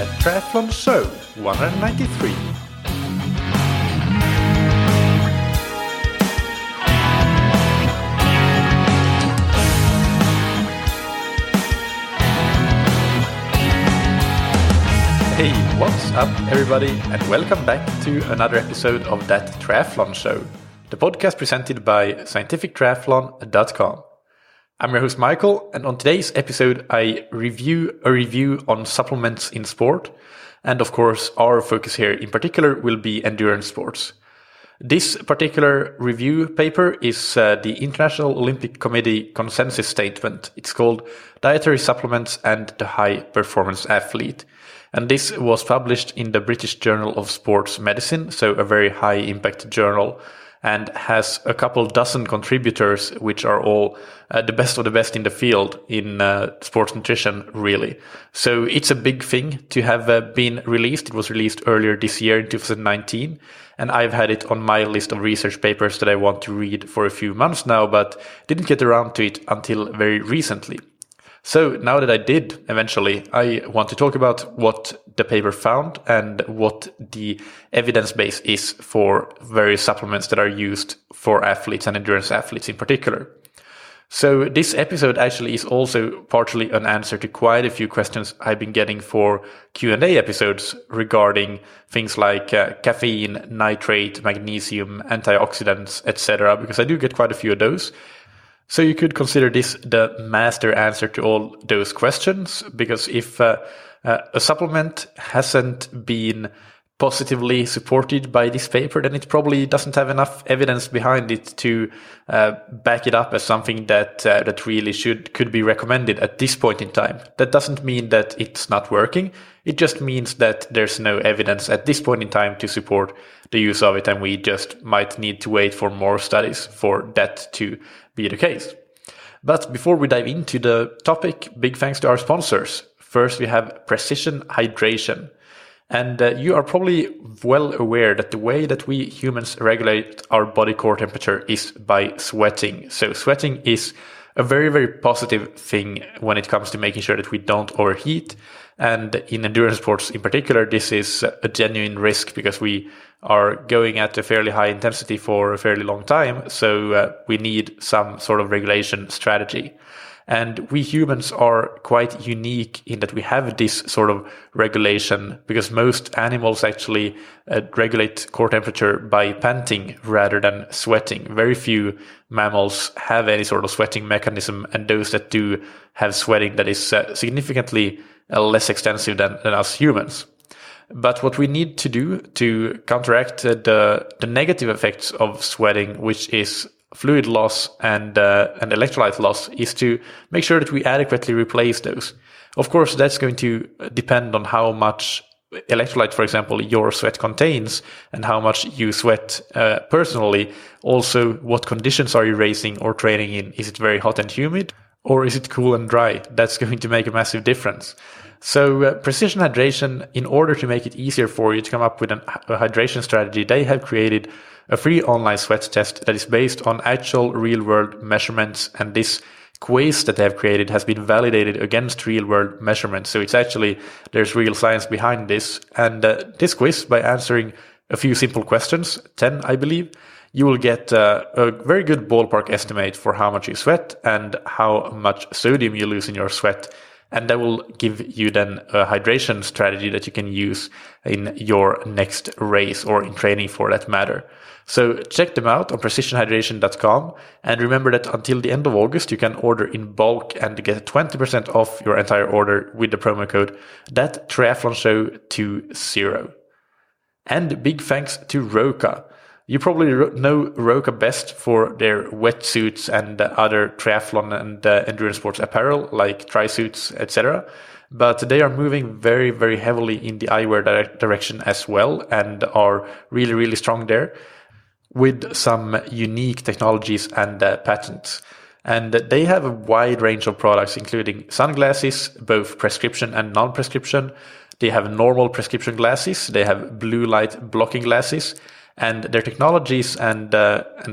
That Triathlon Show 193. Hey, what's up everybody, and welcome back to another episode of That Triathlon Show, the podcast presented by scientifictriathlon.com. I'm your host Michael, and on today's episode I review a review on supplements in sport, and of course our focus here in particular will be endurance sports. This particular review paper is the International Olympic Committee consensus statement. It's called Dietary Supplements and the High Performance Athlete. And this was published in the British Journal of Sports Medicine, so a very high impact journal, and has a couple dozen contributors, which are all the best of the best in the field in sports nutrition, really. So it's a big thing to have been released. It was released earlier this year in 2019, and I've had it on my list of research papers that I want to read for a few months now, but didn't get around to it until very recently. So now that I did, eventually, I want to talk about what the paper found and what the evidence base is for various supplements that are used for athletes and endurance athletes in particular. So this episode actually is also partially an answer to quite a few questions I've been getting for Q&A episodes regarding things like caffeine, nitrate, magnesium, antioxidants, etc., because I do get quite a few of those. So you could consider this the master answer to all those questions, because if a supplement hasn't been positively supported by this paper, then it probably doesn't have enough evidence behind it to back it up as something that really could be recommended at this point in time. That doesn't mean that it's not working. It just means that there's no evidence at this point in time to support the use of it, and we just might need to wait for more studies for that to be the case. But before we dive into the topic, big thanks to our sponsors. First, we have Precision Hydration. And you are probably well aware that the way that we humans regulate our body core temperature is by sweating. So sweating is a very, very positive thing when it comes to making sure that we don't overheat. And in endurance sports in particular, this is a genuine risk because we are going at a fairly high intensity for a fairly long time. So we need some sort of regulation strategy. And we humans are quite unique in that we have this sort of regulation, because most animals actually regulate core temperature by panting rather than sweating. Very few mammals have any sort of sweating mechanism, and those that do have sweating that is significantly less extensive than us humans. But what we need to do to counteract the negative effects of sweating, which is fluid loss and electrolyte loss, is to make sure that we adequately replace those. Of course, that's going to depend on how much electrolyte, for example, your sweat contains and how much you sweat personally. Also, what conditions are you racing or training in? Is it very hot and humid, or is it cool and dry? That's going to make a massive difference. So Precision Hydration, in order to make it easier for you to come up with a hydration strategy, they have created a free online sweat test that is based on actual real-world measurements, and this quiz that they have created has been validated against real-world measurements. So it's actually, there's real science behind this. And this quiz, by answering a few simple questions, 10 I believe, you will get a very good ballpark estimate for how much you sweat and how much sodium you lose in your sweat. And that will give you then a hydration strategy that you can use in your next race or in training for that matter. So check them out on precisionhydration.com. And remember that until the end of August, you can order in bulk and get 20% off your entire order with the promo code That Triathlon Show 20. And big thanks to Roka. You probably know Roka best for their wetsuits and other triathlon and endurance sports apparel like tri-suits, etc. But they are moving very, very heavily in the eyewear direction as well, and are really, really strong there with some unique technologies and patents. And they have a wide range of products, including sunglasses, both prescription and non-prescription. They have normal prescription glasses. They have blue light blocking glasses. And their technologies and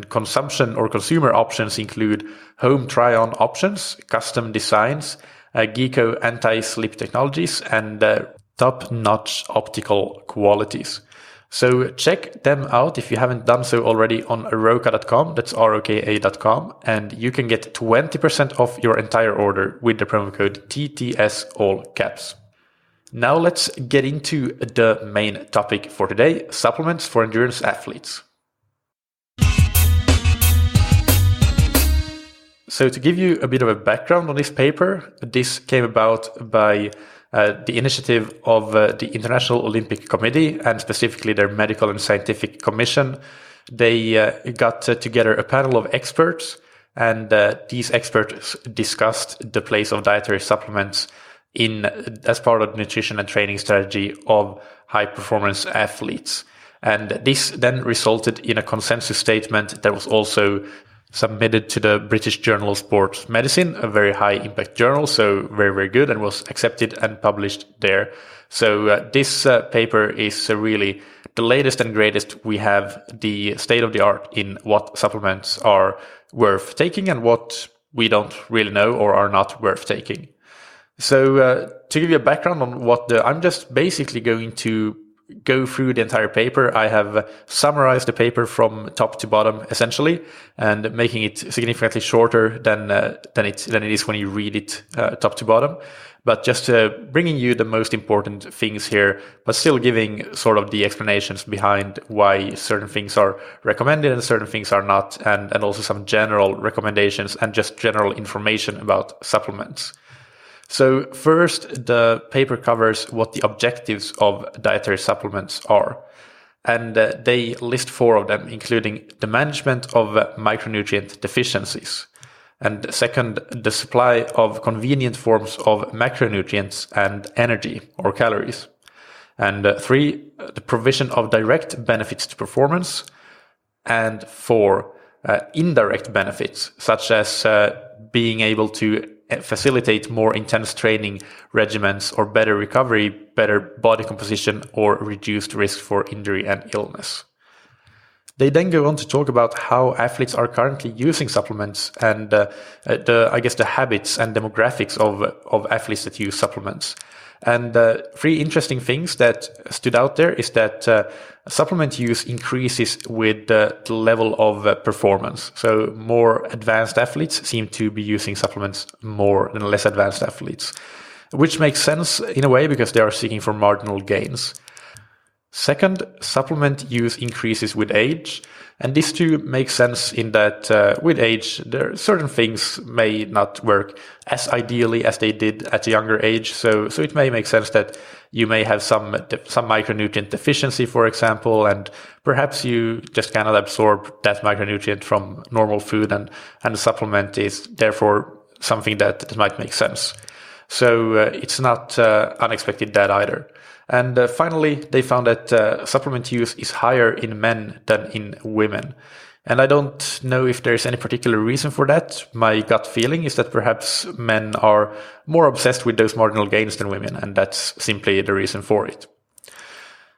consumption or consumer options include home try-on options, custom designs, Geeko anti-slip technologies, and top-notch optical qualities. So check them out if you haven't done so already on roka.com, that's roka.com, and you can get 20% off your entire order with the promo code TTS all caps. Now let's get into the main topic for today, supplements for endurance athletes. So to give you a bit of a background on this paper, this came about by the initiative of the International Olympic Committee and specifically their Medical and Scientific Commission. They got together a panel of experts, and these experts discussed the place of dietary supplements as part of the nutrition and training strategy of high performance athletes. And this then resulted in a consensus statement that was also submitted to the British Journal of Sports Medicine, a very high impact journal, so very, very good, and was accepted and published there. So this paper is really the latest and greatest. We have the state of the art in what supplements are worth taking and what we don't really know or are not worth taking. So to give you a background on I'm just basically going to go through the entire paper. I have summarized the paper from top to bottom, essentially, and making it significantly shorter than it is when you read it top to bottom. But just bringing you the most important things here, but still giving sort of the explanations behind why certain things are recommended and certain things are not, and also some general recommendations and just general information about supplements. So first, the paper covers what the objectives of dietary supplements are. And they list 4 of them, including the management of micronutrient deficiencies. And second, the supply of convenient forms of macronutrients and energy or calories. And 3, the provision of direct benefits to performance. And 4, indirect benefits, such as being able to facilitate more intense training regimens or better recovery, better body composition, or reduced risk for injury and illness. They then go on to talk about how athletes are currently using supplements and the habits and demographics of athletes that use supplements. And 3 interesting things that stood out there is that supplement use increases with the level of performance. So more advanced athletes seem to be using supplements more than less advanced athletes, which makes sense in a way because they are seeking for marginal gains. Second, supplement use increases with age. And this too makes sense in that with age, there are certain things may not work as ideally as they did at a younger age. So it may make sense that you may have some micronutrient deficiency, for example, and perhaps you just cannot absorb that micronutrient from normal food, and the supplement is therefore something that might make sense. So it's not unexpected that either. And finally, they found that supplement use is higher in men than in women. And I don't know if there's any particular reason for that. My gut feeling is that perhaps men are more obsessed with those marginal gains than women, and that's simply the reason for it.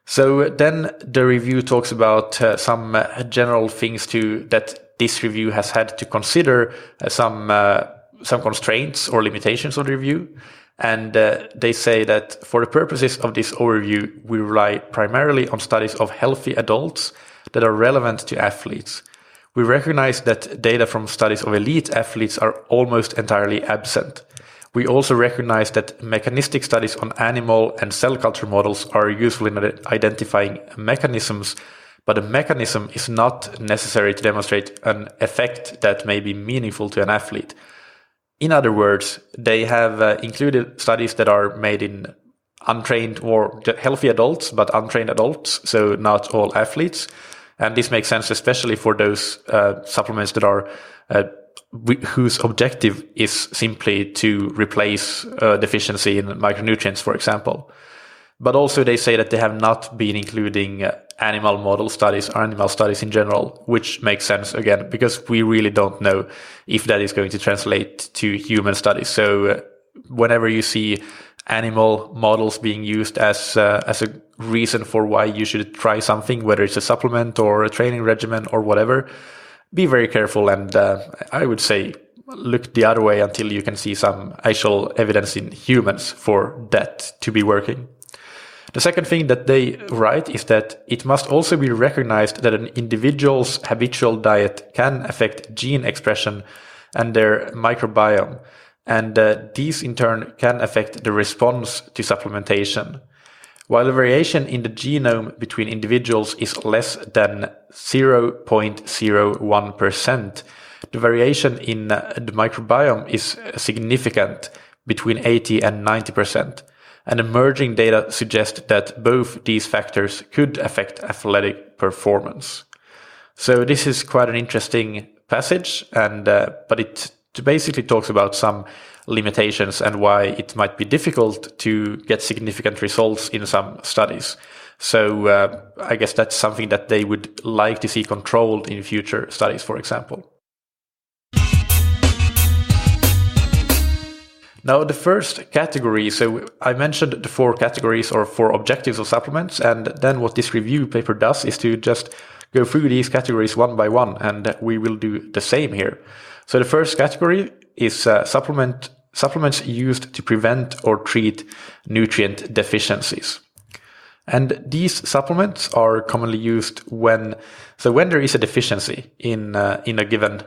So then the review talks about some general things that this review has had to consider, some constraints or limitations of the review. And they say that for the purposes of this overview, we rely primarily on studies of healthy adults that are relevant to athletes. We recognize that data from studies of elite athletes are almost entirely absent. We also recognize that mechanistic studies on animal and cell culture models are useful in identifying mechanisms, but a mechanism is not necessary to demonstrate an effect that may be meaningful to an athlete. In other words, they have included studies that are made in untrained or healthy adults, but untrained adults, so not all athletes. And this makes sense, especially for those supplements that are whose objective is simply to replace deficiency in micronutrients, for example. But also they say that they have not been including animal model studies or animal studies in general, which makes sense again, because we really don't know if that is going to translate to human studies. So whenever you see animal models being used as a reason for why you should try something, whether it's a supplement or a training regimen or whatever, be very careful. And I would say look the other way until you can see some actual evidence in humans for that to be working. The second thing that they write is that it must also be recognized that an individual's habitual diet can affect gene expression and their microbiome, and these in turn can affect the response to supplementation. While the variation in the genome between individuals is less than 0.01%, the variation in the microbiome is significant, between 80 and 90%. And emerging data suggest that both these factors could affect athletic performance. So this is quite an interesting passage, and but it basically talks about some limitations and why it might be difficult to get significant results in some studies. So I guess that's something that they would like to see controlled in future studies, for example. Now, the first category, so I mentioned the 4 categories or 4 objectives of supplements, and then what this review paper does is to just go through these categories one by one, and we will do the same here. So the first category is supplements used to prevent or treat nutrient deficiencies. And these supplements are commonly used when there is a deficiency in a given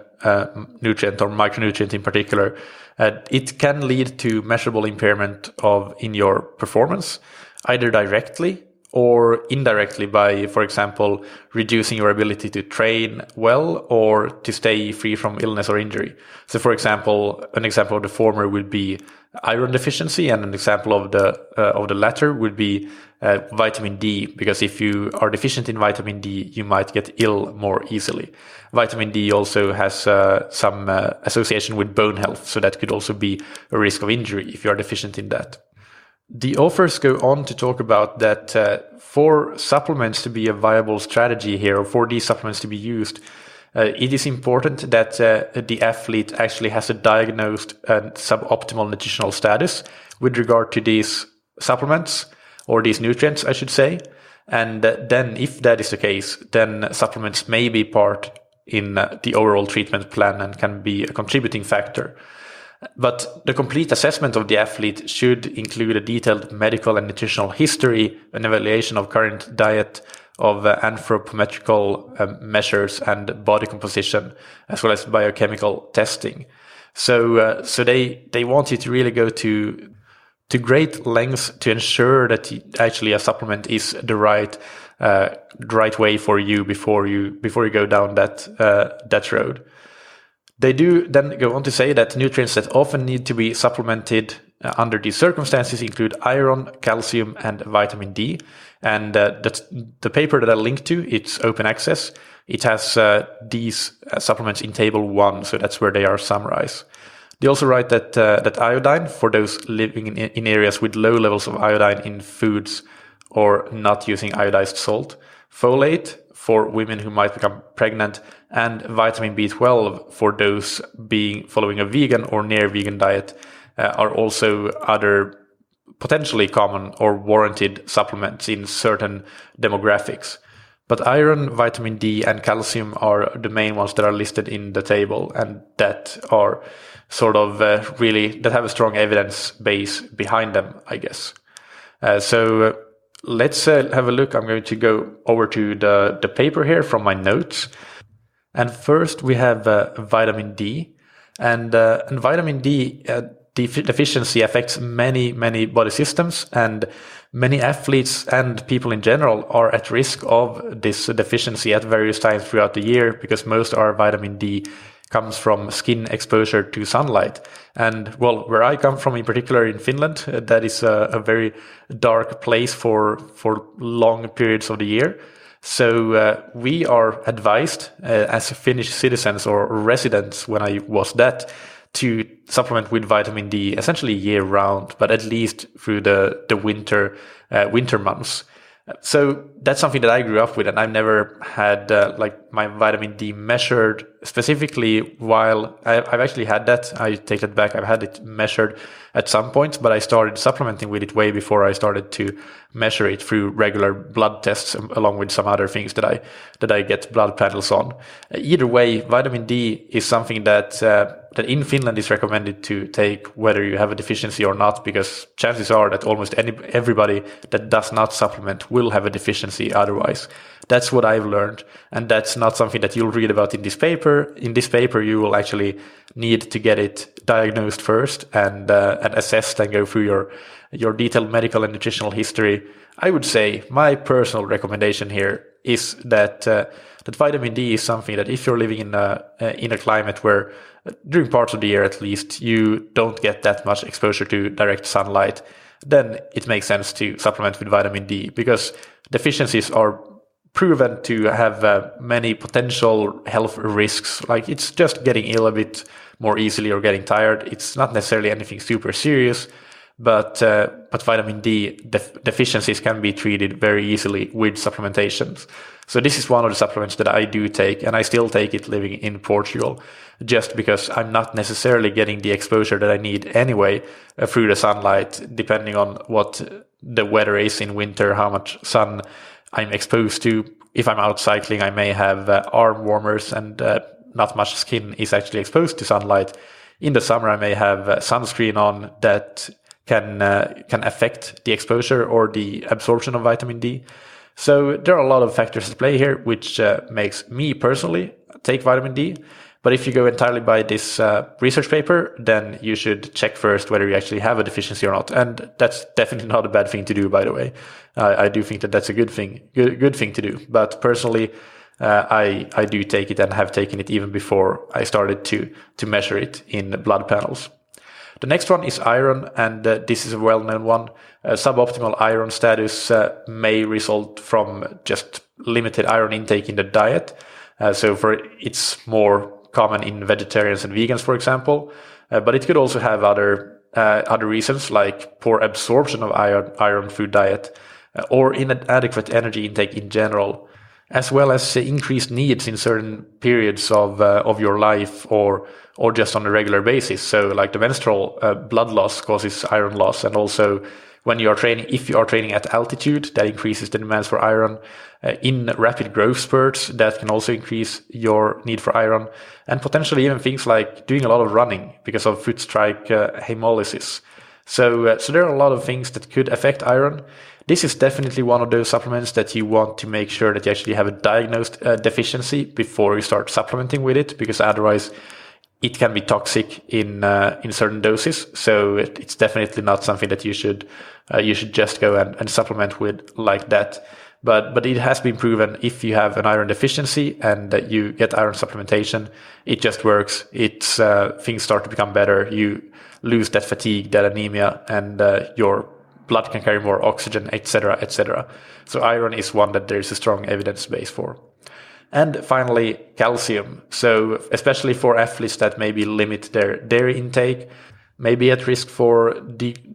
nutrient or micronutrient in particular. It can lead to measurable impairment in your performance, either directly or indirectly by, for example, reducing your ability to train well or to stay free from illness or injury. So, for example, an example of the former would be iron deficiency, and an example of the latter would be vitamin D, because if you are deficient in vitamin D, you might get ill more easily. Vitamin D also has some association with bone health, so that could also be a risk of injury if you are deficient in that. The authors go on to talk about that for supplements to be a viable strategy here, or for these supplements to be used, it is important that the athlete actually has a diagnosed suboptimal nutritional status with regard to these supplements, or these nutrients, I should say. And then if that is the case, then supplements may be part in the overall treatment plan and can be a contributing factor. But the complete assessment of the athlete should include a detailed medical and nutritional history, an evaluation of current diet, of anthropometrical measures and body composition, as well as biochemical testing. So they want you to really go to great lengths to ensure that actually a supplement is the right way for you before you go down that road. They do then go on to say that nutrients that often need to be supplemented under these circumstances include iron, calcium, and vitamin D. And the paper that I linked to, it's open access. It has these supplements in table 1, so that's where they are summarized. They also write that iodine, for those living in areas with low levels of iodine in foods or not using iodized salt, folate for women who might become pregnant, and vitamin B12 for those following a vegan or near vegan diet are also other potentially common or warranted supplements in certain demographics. But iron, vitamin D, and calcium are the main ones that are listed in the table, and that are sort of really, that have a strong evidence base behind them, I guess. So let's have a look. I'm going to go over to the paper here from my notes. And first we have vitamin D. And vitamin D deficiency affects many body systems, and many athletes and people in general are at risk of this deficiency at various times throughout the year, because most of our vitamin D comes from skin exposure to sunlight. And well, where I come from in particular in Finland, that is a very dark place for long periods of the year. So we are advised as Finnish citizens or residents, when I was that, to supplement with vitamin D essentially year round, but at least through the winter months. So that's something that I grew up with, and I've never had my vitamin D measured specifically while I've actually had that. I take that back. I've had it measured at some points, but I started supplementing with it way before I started to measure it through regular blood tests, along with some other things that I get blood panels on. Either way, vitamin D is something that in Finland is recommended to take whether you have a deficiency or not, because chances are that almost everybody that does not supplement will have a deficiency otherwise. That's what I've learned, and that's not something that you'll read about in this paper. In this paper, you will actually need to get it diagnosed first and assessed and go through your detailed medical and nutritional history. I would say my personal recommendation here is that vitamin D is something that if you're living in a climate where during parts of the year at least you don't get that much exposure to direct sunlight, then it makes sense to supplement with vitamin D, because deficiencies are proven to have many potential health risks. Like, it's just getting ill a bit more easily or getting tired. It's not necessarily anything super serious, but vitamin D deficiencies can be treated very easily with supplementations. So this is one of the supplements that I do take, and I still take it living in Portugal, just because I'm not necessarily getting the exposure that I need anyway through the sunlight, depending on what the weather is in winter, how much sun I'm exposed to. If I'm out cycling, I may have arm warmers and not much skin is actually exposed to sunlight. In the summer, I may have sunscreen on that can affect the exposure or the absorption of vitamin D. So there are a lot of factors at play here, which makes me personally take vitamin D. But if you go entirely by this research paper, then you should check first whether you actually have a deficiency or not. And that's definitely not a bad thing to do, by the way. I do think that that's a good thing to do. But personally, I do take it and have taken it even before I started to measure it in blood panels. The next one is iron, and this is a well-known one. Suboptimal iron status may result from just limited iron intake in the diet. It's more common in vegetarians and vegans, for example, but it could also have other reasons, like poor absorption of iron through diet, or inadequate energy intake in general, as well as increased needs in certain periods of your life or just on a regular basis. So like the menstrual blood loss causes iron loss, and also when you are training, if you are training at altitude, that increases the demands for iron. In rapid growth spurts, that can also increase your need for iron, and potentially even things like doing a lot of running because of foot strike hemolysis. So there are a lot of things that could affect iron. This is definitely one of those supplements that you want to make sure that you actually have a diagnosed deficiency before you start supplementing with it, because otherwise it can be toxic in certain doses. So it's definitely not something that you should just go and supplement with like that. But it has been proven, if you have an iron deficiency and that you get iron supplementation, it just works. It's things start to become better. You lose that fatigue, that anemia, and your blood can carry more oxygen, etc., etc. So iron is one that there's a strong evidence base for. And finally, calcium. So especially for athletes that maybe limit their dairy intake, may be at risk for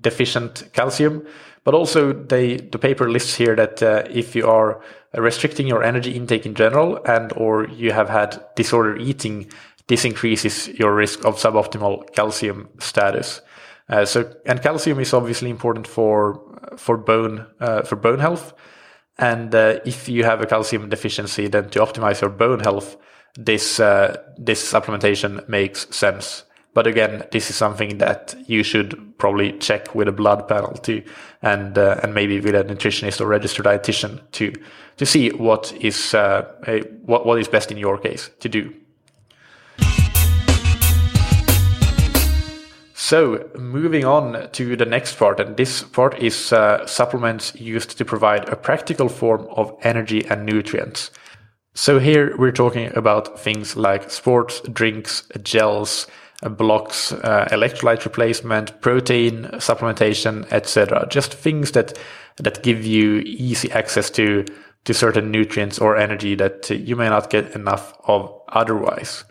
deficient calcium. But also the paper lists here that if you are restricting your energy intake in general and or you have had disordered eating, this increases your risk of suboptimal calcium status. And calcium is obviously important for bone health. And if you have a calcium deficiency, then to optimize your bone health, this supplementation makes sense. But again, this is something that you should probably check with a blood panel too, and maybe with a nutritionist or registered dietitian to see what is best in your case to do. So moving on to the next part, and this part is supplements used to provide a practical form of energy and nutrients. So here we're talking about things like sports drinks, gels, blocks, electrolyte replacement, protein supplementation, etc. Just things that give you easy access to certain nutrients or energy that you may not get enough of otherwise.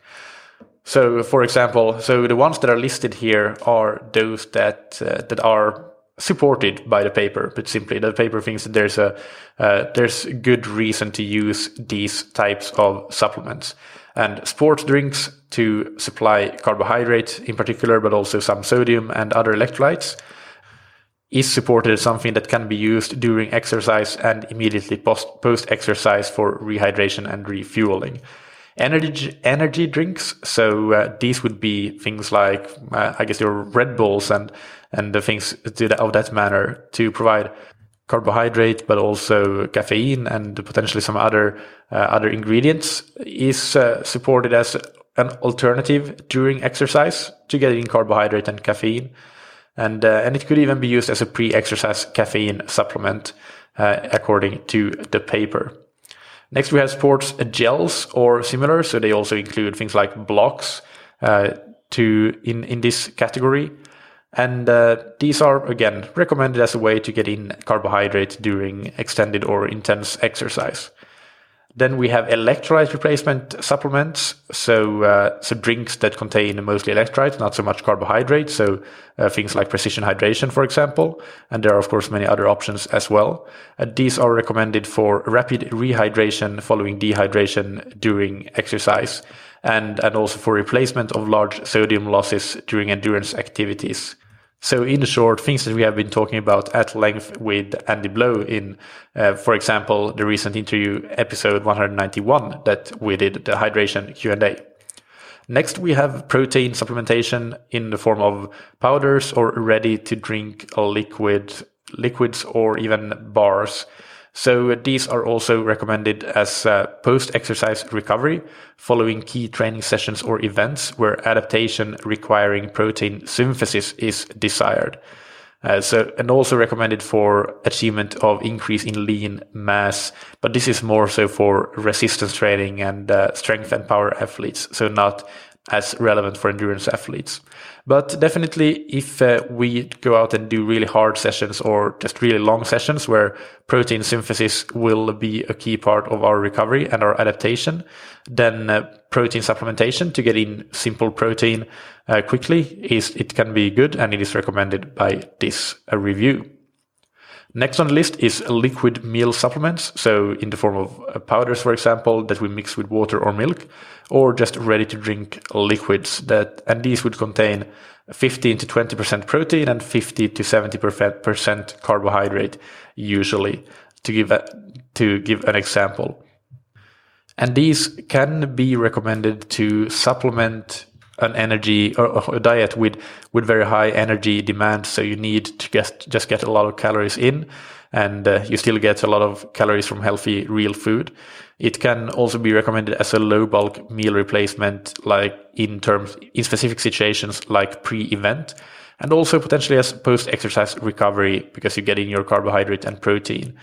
So, for example, the ones that are listed here are those that are supported by the paper, but simply the paper thinks that there's good reason to use these types of supplements. And sports drinks to supply carbohydrates in particular, but also some sodium and other electrolytes, is supported as something that can be used during exercise and immediately post-exercise for rehydration and refueling. Energy drinks, so these would be things like, I guess, your Red Bulls and the things of that manner to provide carbohydrate, but also caffeine and potentially some other ingredients, is supported as an alternative during exercise to getting carbohydrate and caffeine. And it could even be used as a pre-exercise caffeine supplement, according to the paper. Next, we have sports gels or similar. So they also include things like blocks in this category. And these are, again, recommended as a way to get in carbohydrate during extended or intense exercise. Then we have electrolyte replacement supplements, so drinks that contain mostly electrolytes, not so much carbohydrates, so things like precision hydration, for example, and there are of course many other options as well. These are recommended for rapid rehydration following dehydration during exercise, and also for replacement of large sodium losses during endurance activities. So in short, things that we have been talking about at length with Andy Blow in, for example, the recent interview episode 191 that we did, the hydration Q&A. Next, we have protein supplementation in the form of powders or ready to drink liquids or even bars. So these are also recommended as post-exercise recovery following key training sessions or events where adaptation requiring protein synthesis is desired. And also recommended for achievement of increase in lean mass, but this is more so for resistance training and strength and power athletes, so not as relevant for endurance athletes. But definitely if we go out and do really hard sessions or just really long sessions where protein synthesis will be a key part of our recovery and our adaptation, then protein supplementation to get in simple protein quickly it can be good, and it is recommended by this review. Next on the list is liquid meal supplements, so in the form of powders, for example, that we mix with water or milk, or just ready to drink liquids and these would contain 15 to 20% protein and 50 to 70% carbohydrate, usually, to give an example. And these can be recommended to supplement an energy or a diet with very high energy demand. So you need to just get a lot of calories in, and you still get a lot of calories from healthy real food. It can also be recommended as a low bulk meal replacement, like in specific situations like pre-event, and also potentially as post-exercise recovery because you get in your carbohydrate and protein.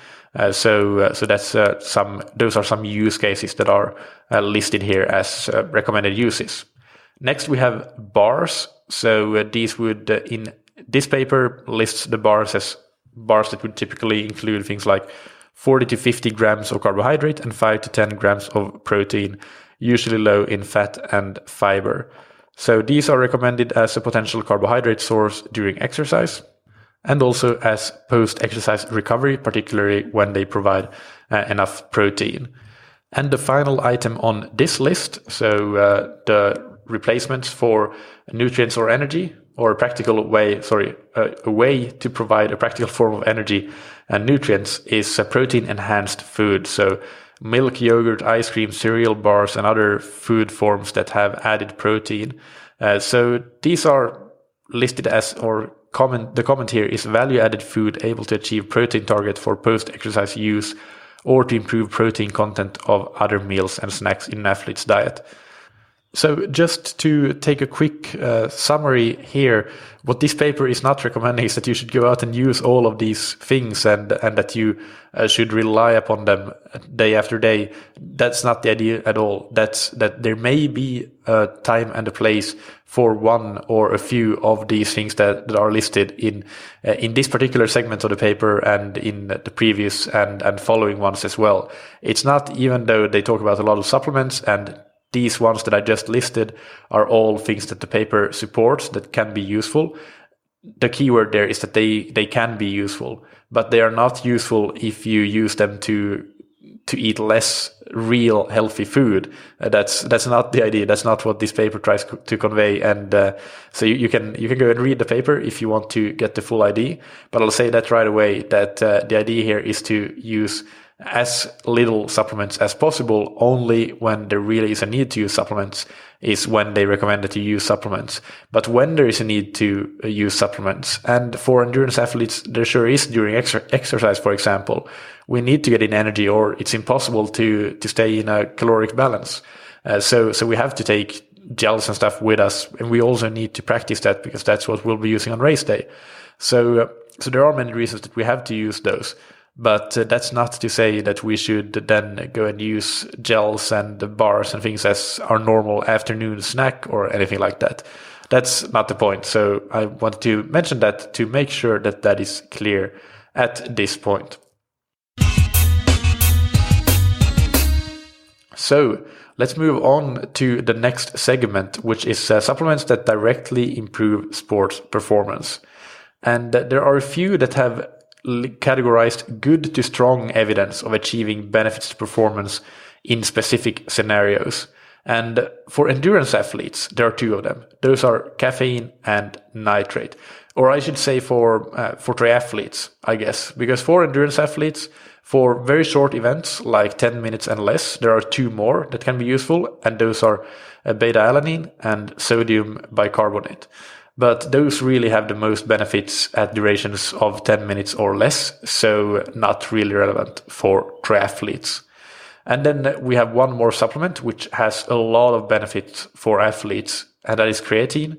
So those are some use cases that are listed here as recommended uses. Next, we have bars. So these would, in this paper, lists the bars as bars that would typically include things like 40 to 50 grams of carbohydrate and 5 to 10 grams of protein, usually low in fat and fiber. So these are recommended as a potential carbohydrate source during exercise and also as post-exercise recovery, particularly when they provide enough protein. And the final item on this list, so the replacements for nutrients or energy, or a way to provide a practical form of energy and nutrients, is protein enhanced food. So milk, yogurt, ice cream, cereal bars, and other food forms that have added protein. So these are listed as, the comment here is value added food able to achieve protein target for post-exercise use or to improve protein content of other meals and snacks in an athlete's diet. So just to take a quick summary here, what this paper is not recommending is that you should go out and use all of these things and that you should rely upon them day after day. That's not the idea at all. That there may be a time and a place for one or a few of these things that are listed in this particular segment of the paper and in the previous and following ones as well. It's not, even though they talk about a lot of supplements, and these ones that I just listed are all things that the paper supports that can be useful. the key word there is that they can be useful, but they are not useful if you use them to eat less real healthy food. That's not the idea. That's not what this paper tries to convey. And so you can go and read the paper if you want to get the full idea. But I'll say that right away, that the idea here is to use as little supplements as possible. Only when there really is a need to use supplements is when they recommend that you use supplements. But when there is a need to use supplements, and for endurance athletes there sure is during exercise, for example, we need to get in energy or it's impossible to stay in a caloric balance. So we have to take gels and stuff with us, and we also need to practice that because that's what we'll be using on race day. So there are many reasons that we have to use those. But that's not to say that we should then go and use gels and bars and things as our normal afternoon snack or anything like that. That's not the point. So I want to mention that to make sure that that is clear at this point. So let's move on to the next segment, which is supplements that directly improve sports performance. And there are a few that have categorized good to strong evidence of achieving benefits to performance in specific scenarios. And for endurance athletes, there are two of them. Those are caffeine and nitrate. Or I should say for triathletes, I guess. Because for endurance athletes, for very short events, like 10 minutes and less, there are two more that can be useful. And those are beta-alanine and sodium bicarbonate. But those really have the most benefits at durations of 10 minutes or less, so not really relevant for triathletes. And then we have one more supplement which has a lot of benefits for athletes, and that is creatine.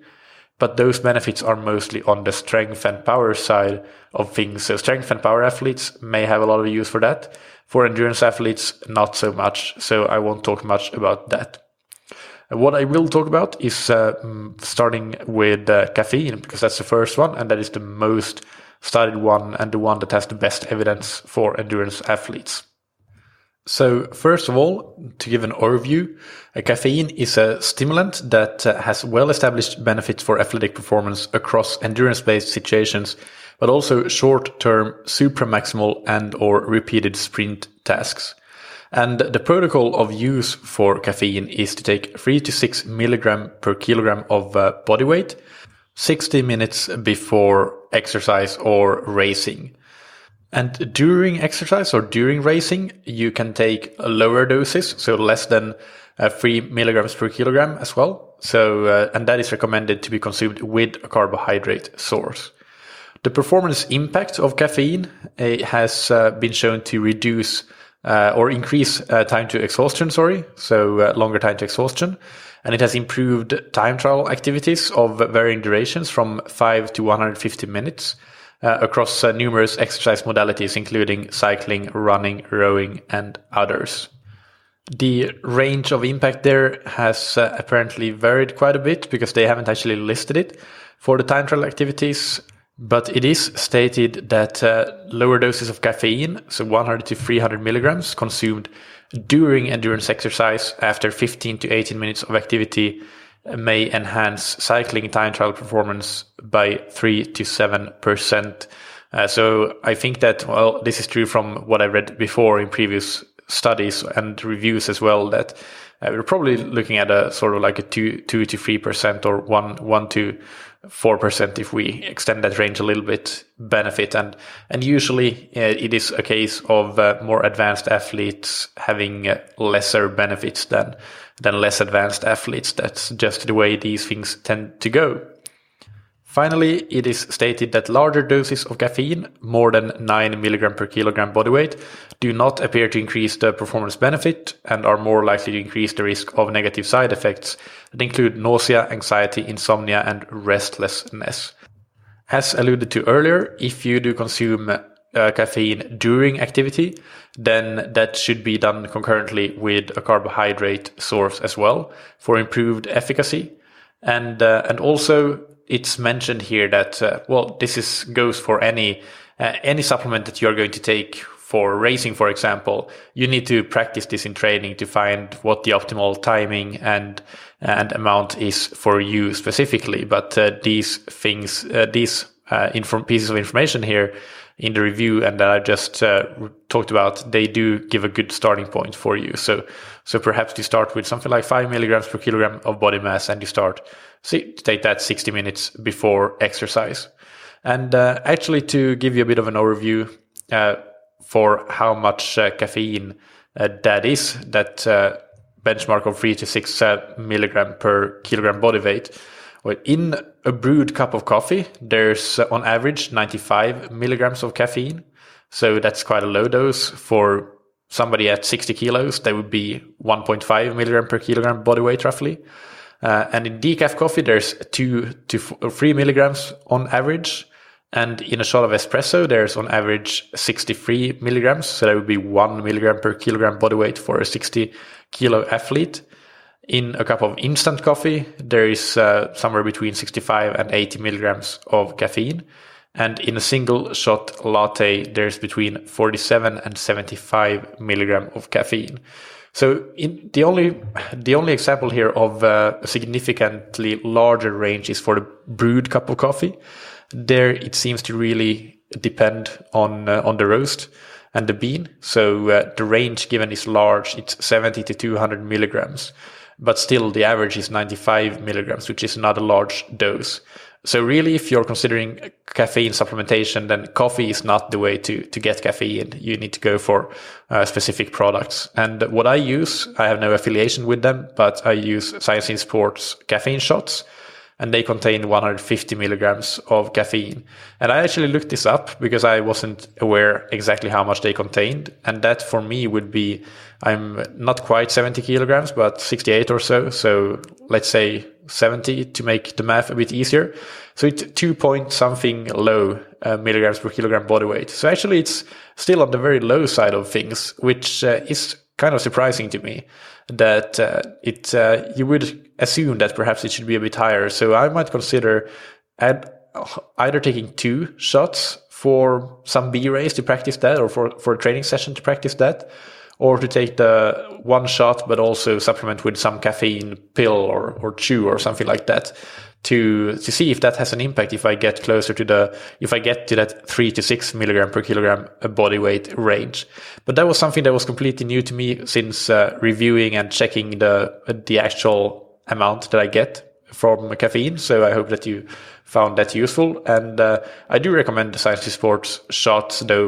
But those benefits are mostly on the strength and power side of things. So strength and power athletes may have a lot of use for that. For endurance athletes, not so much. So I won't talk much about that. What I will talk about is starting with caffeine, because that's the first one, and that is the most studied one and the one that has the best evidence for endurance athletes. So first of all, to give an overview, caffeine is a stimulant that has well-established benefits for athletic performance across endurance-based situations, but also short-term supramaximal and or repeated sprint tasks. And the protocol of use for caffeine is to take 3 to 6 milligram per kilogram of body weight 60 minutes before exercise or racing. And during exercise or during racing, you can take lower doses, so less than 3 milligrams per kilogram as well. So, and that is recommended to be consumed with a carbohydrate source. The performance impact of caffeine has been shown to reduce or increase time to exhaustion, so longer time to exhaustion. And it has improved time trial activities of varying durations from 5 to 150 minutes across numerous exercise modalities, including cycling, running, rowing, and others. The range of impact there has apparently varied quite a bit because they haven't actually listed it for the time trial activities. But it is stated that lower doses of caffeine, so 100 to 300 milligrams consumed during endurance exercise after 15 to 18 minutes of activity may enhance cycling time trial performance by 3 to 7%. So I think that, well, this is true from what I read before in previous studies and reviews as well, that we're probably looking at a sort of like a 2 to 3% or 1 to 4% if we extend that range a little bit benefit. And usually it is a case of more advanced athletes having lesser benefits than less advanced athletes. That's just the way these things tend to go. Finally, it is stated that larger doses of caffeine, more than 9 milligram per kilogram body weight, do not appear to increase the performance benefit and are more likely to increase the risk of negative side effects that include nausea, anxiety, insomnia, and restlessness. As alluded to earlier, if you do consume caffeine during activity, then that should be done concurrently with a carbohydrate source as well for improved efficacy. And also, it's mentioned here that, this goes for any supplement that you're going to take for racing, for example. You need to practice this in training to find what the optimal timing and amount is for you specifically. But these things, these pieces of information here in the review and that I just talked about, they do give a good starting point for you. So perhaps you start with something like 5 milligrams per kilogram of body mass, and you take that 60 minutes before exercise. And actually, to give you a bit of an overview for how much caffeine that is, that benchmark of 3 to 6 milligram per kilogram body weight. Well, in a brewed cup of coffee, there's on average 95 milligrams of caffeine. So that's quite a low dose. For somebody at 60 kilos, that would be 1.5 milligram per kilogram body weight roughly. And in decaf coffee, there's 2 to 3 milligrams on average. And in a shot of espresso, there's on average 63 milligrams. So that would be 1 milligram per kilogram body weight for a 60 kilo athlete. In a cup of instant coffee, there is somewhere between 65 and 80 milligrams of caffeine. And in a single shot latte, there's between 47 and 75 milligram of caffeine. So the only example here of a significantly larger range is for the brewed cup of coffee. There it seems to really depend on the roast and the bean. So the range given is large. It's 70 to 200 milligrams. But still the average is 95 milligrams, which is not a large dose. So really, if you're considering caffeine supplementation, then coffee is not the way to get caffeine. You need to go for specific products. And what I use, I have no affiliation with them, but I use Science in Sports caffeine shots. And they contain 150 milligrams of caffeine. And I actually looked this up because I wasn't aware exactly how much they contained. And that for me would be, I'm not quite 70 kilograms, but 68 or so. So let's say 70 to make the math a bit easier. So it's 2 point something low milligrams per kilogram body weight. So actually it's still on the very low side of things, which is kind of surprising to me. That you would assume that perhaps it should be a bit higher. So I might consider either taking 2 shots for some B race to practice that, or for a training session to practice that, or to take the 1 shot but also supplement with some caffeine pill or chew or something like that to see if that has an impact if I get closer to if I get to that 3 to 6 milligram per kilogram body weight range. But that was something that was completely new to me since reviewing and checking the actual amount that I get from caffeine. So I hope that you found that useful. And I do recommend the Science in Sports shots though,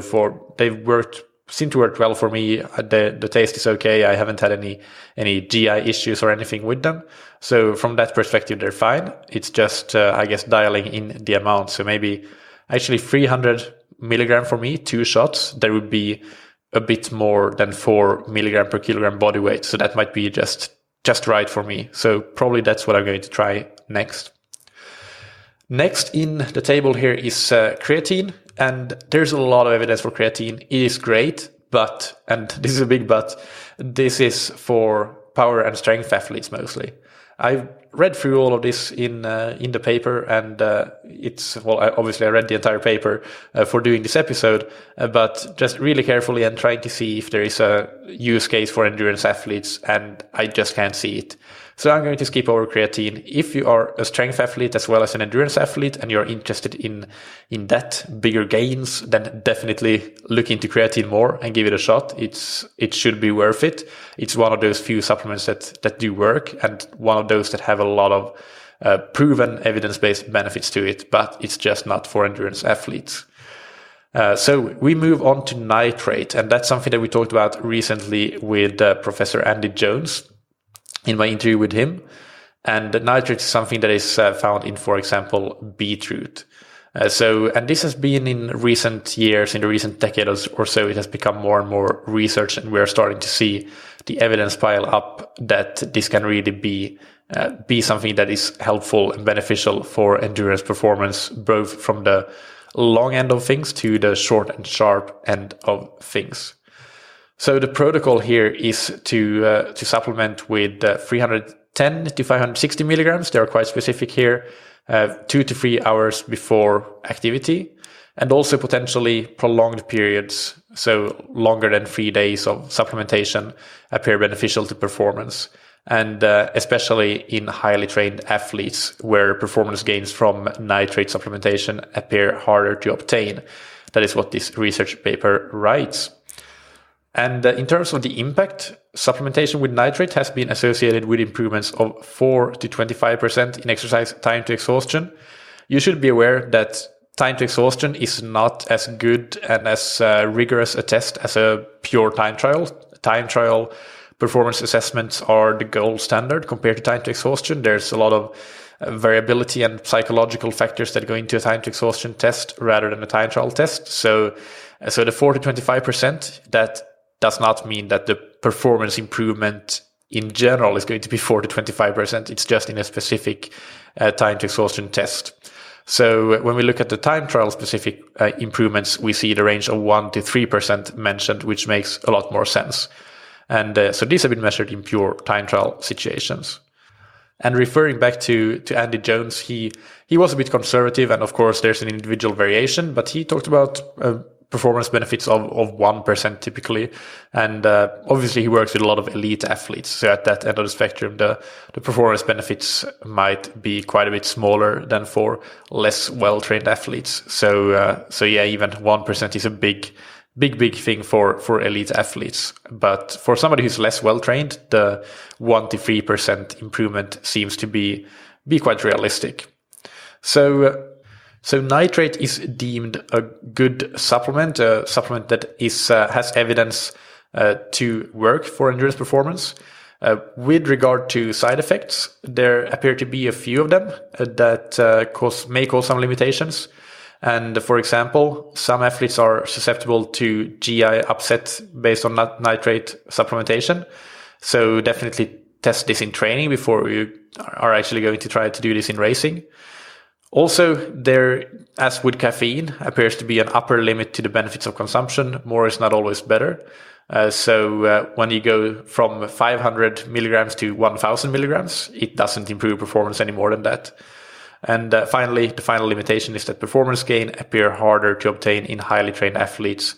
seem to work well for me. The taste is okay. I haven't had any GI issues or anything with them. So from that perspective, they're fine. It's just, I guess, dialing in the amount. So maybe actually 300 milligram for me, 2 shots, that would be a bit more than 4 milligram per kilogram body weight. So that might be just right for me. So probably that's what I'm going to try next. Next in the table here is creatine. And there's a lot of evidence for creatine. It is great, but, and this is a big but, this is for power and strength athletes mostly. I've read through all of this in the paper, and obviously I read the entire paper for doing this episode, but just really carefully and trying to see if there is a use case for endurance athletes, and I just can't see it. So I'm going to skip over creatine. If you are a strength athlete as well as an endurance athlete and you're interested in that bigger gains, then definitely look into creatine more and give it a shot. It should be worth it. It's one of those few supplements that do work, and one of those that have a lot of proven evidence-based benefits to it, but it's just not for endurance athletes. So we move on to nitrate, and that's something that we talked about recently with Professor Andy Jones in my interview with him. And nitrate is something that is found in, for example, beetroot. And this has been in recent years, in the recent decade or so, it has become more and more research, and we're starting to see the evidence pile up that this can really be something that is helpful and beneficial for endurance performance, both from the long end of things to the short and sharp end of things. So the protocol here is to supplement with 310 to 560 milligrams. They are quite specific here, 2 to 3 hours before activity, and also potentially prolonged periods. So longer than 3 days of supplementation appear beneficial to performance. and especially in highly trained athletes where performance gains from nitrate supplementation appear harder to obtain. That is what this research paper writes. And in terms of the impact, supplementation with nitrate has been associated with improvements of 4 to 25% in exercise time to exhaustion. You should be aware that time to exhaustion is not as good and as rigorous a test as a pure time trial. Time trial performance assessments are the gold standard compared to time to exhaustion. There's a lot of variability and psychological factors that go into a time to exhaustion test rather than a time trial test. So the 4 to 25%, that does not mean that the performance improvement in general is going to be 4 to 25%. It's just in a specific time to exhaustion test. So when we look at the time trial specific improvements, we see the range of 1 to 3% mentioned, which makes a lot more sense. And so these have been measured in pure time trial situations. And referring back to Andy Jones, he was a bit conservative, and of course there's an individual variation, but he talked about performance benefits of 1% typically. And obviously he works with a lot of elite athletes. So at that end of the spectrum, the performance benefits might be quite a bit smaller than for less well-trained athletes. So yeah, even 1% is a big thing for elite athletes. But for somebody who's less well-trained, the 1 to 3% improvement seems to be quite realistic. So nitrate is deemed a good supplement, a supplement that has evidence to work for endurance performance. With regard to side effects, there appear to be a few of them that may cause some limitations. And for example, some athletes are susceptible to GI upset based on nitrate supplementation. So definitely test this in training before you are actually going to try to do this in racing. Also, there, as with caffeine, appears to be an upper limit to the benefits of consumption. More is not always better. So when you go from 500 milligrams to 1000 milligrams, it doesn't improve performance any more than that. And finally, the final limitation is that performance gain appear harder to obtain in highly trained athletes.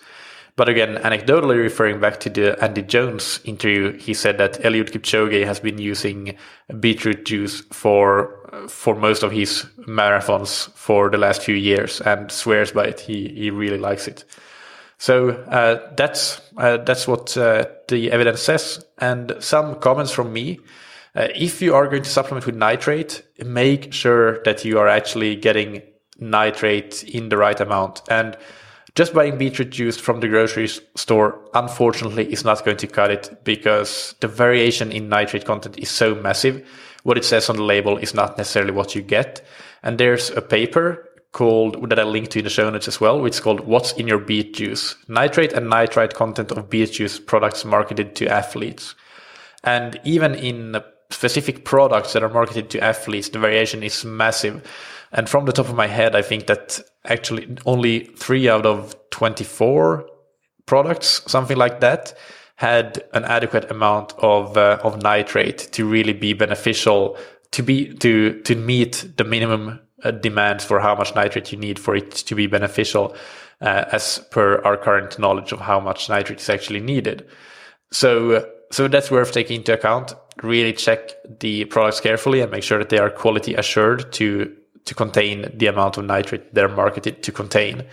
But again, anecdotally referring back to the Andy Jones interview, he said that Eliud Kipchoge has been using beetroot juice for most of his marathons for the last few years and swears by it. He really likes it. So that's what the evidence says. And some comments from me. If you are going to supplement with nitrate, make sure that you are actually getting nitrate in the right amount. And just buying beetroot juice from the grocery store, unfortunately, is not going to cut it because the variation in nitrate content is so massive. What it says on the label is not necessarily what you get. And there's a paper that I linked to in the show notes as well, which is called What's in Your Beet Juice? Nitrate and Nitrite Content of Beet Juice Products Marketed to Athletes. And even in specific products that are marketed to athletes, the variation is massive. And from the top of my head, I think that actually only 3 out of 24 products, something like that, had an adequate amount of nitrate to really be beneficial, to meet the minimum demands for how much nitrate you need for it to be beneficial, as per our current knowledge of how much nitrate is actually needed. So that's worth taking into account. Really check the products carefully and make sure that they are quality assured to contain the amount of nitrate they're marketed to contain.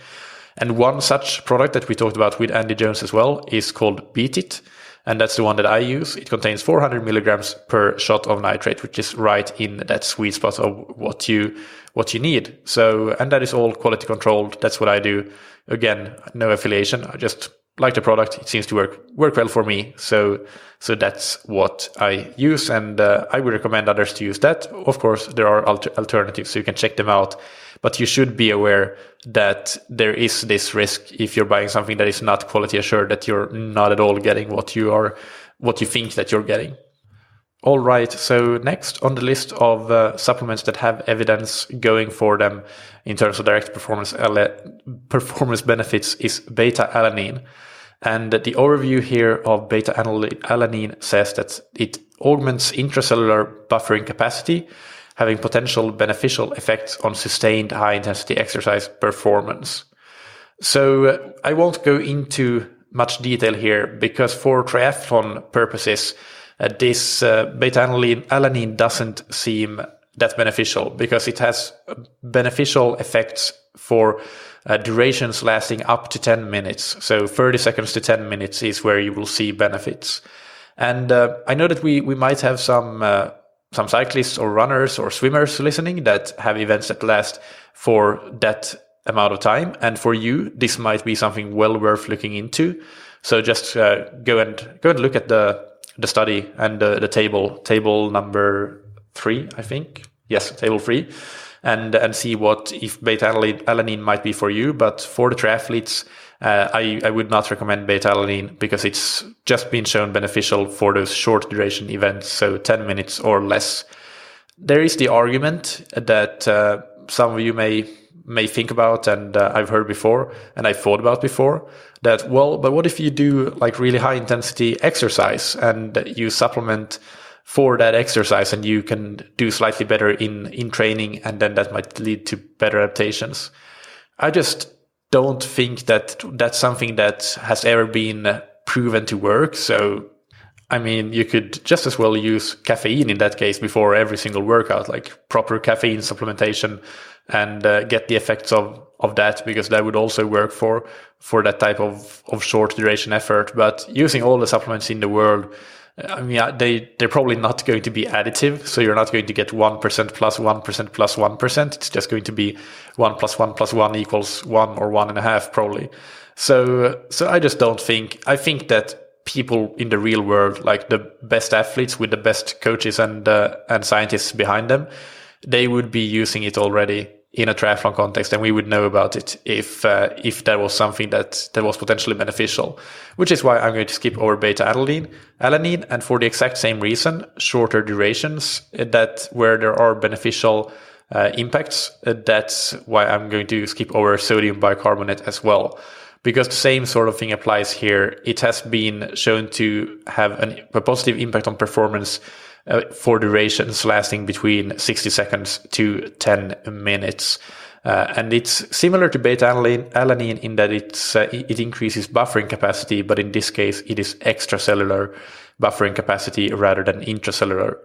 And one such product that we talked about with Andy Jones as well is called Beat It. And that's the one that I use. It contains 400 milligrams per shot of nitrate, which is right in that sweet spot of what you need. So, and that is all quality controlled. That's what I do. Again, no affiliation. I just like the product. It seems to work well for me. So that's what I use, and I would recommend others to use that. Of course, there are alternatives, so you can check them out. But you should be aware that there is this risk if you're buying something that is not quality assured, that you're not at all getting what you think that you're getting. All right. So next on the list of supplements that have evidence going for them in terms of direct performance benefits is beta-alanine. And the overview here of beta-alanine says that it augments intracellular buffering capacity, having potential beneficial effects on sustained high-intensity exercise performance. So I won't go into much detail here because for triathlon purposes, this beta-alanine doesn't seem that beneficial because it has beneficial effects for durations lasting up to 10 minutes. So 30 seconds to 10 minutes is where you will see benefits. And I know that we might have some cyclists or runners or swimmers listening that have events that last for that amount of time. And for you, this might be something well worth looking into. So just go and look at the study and the table number 3, I think. Yes, table 3. And see what if beta-alanine might be for you. But for the triathletes, I would not recommend beta-alanine because it's just been shown beneficial for those short duration events, so 10 minutes or less. There is the argument that some of you may think about, and I've heard before, and I've thought about before, that, well, but what if you do like really high intensity exercise and you supplement for that exercise and you can do slightly better in training, and then that might lead to better adaptations? I just don't think that that's something that has ever been proven to work. So, I mean, you could just as well use caffeine in that case before every single workout, like proper caffeine supplementation, and get the effects of that, because that would also work for that type of short duration effort. But using all the supplements in the world, I mean, they're probably not going to be additive. So you're not going to get 1% plus 1% plus 1%. It's just going to be 1 plus 1 plus 1 equals 1 or 1.5 probably. So I just don't think, I think that people in the real world, like the best athletes with the best coaches and scientists behind them, they would be using it already in a triathlon context, and we would know about it if that was something that was potentially beneficial, which is why I'm going to skip over beta-alanine, and for the exact same reason, shorter durations that where there are beneficial impacts, that's why I'm going to skip over sodium bicarbonate as well, because the same sort of thing applies here. It has been shown to have a positive impact on performance for durations lasting between 60 seconds to 10 minutes. And it's similar to beta-alanine in that it increases buffering capacity, but in this case, it is extracellular buffering capacity rather than intracellular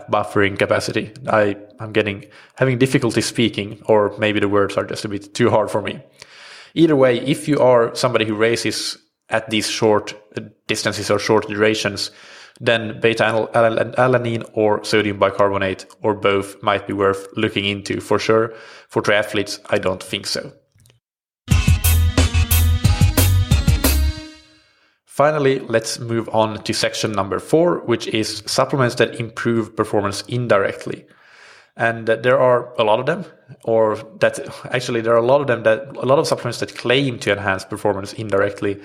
buffering capacity. I'm having difficulty speaking, or maybe the words are just a bit too hard for me. Either way, if you are somebody who races at these short distances or short durations, then beta-alanine or sodium bicarbonate or both might be worth looking into for sure. For triathletes, I don't think so. Finally, let's move on to section number 4, which is supplements that improve performance indirectly. And there are a lot of them, there are a lot of supplements that claim to enhance performance indirectly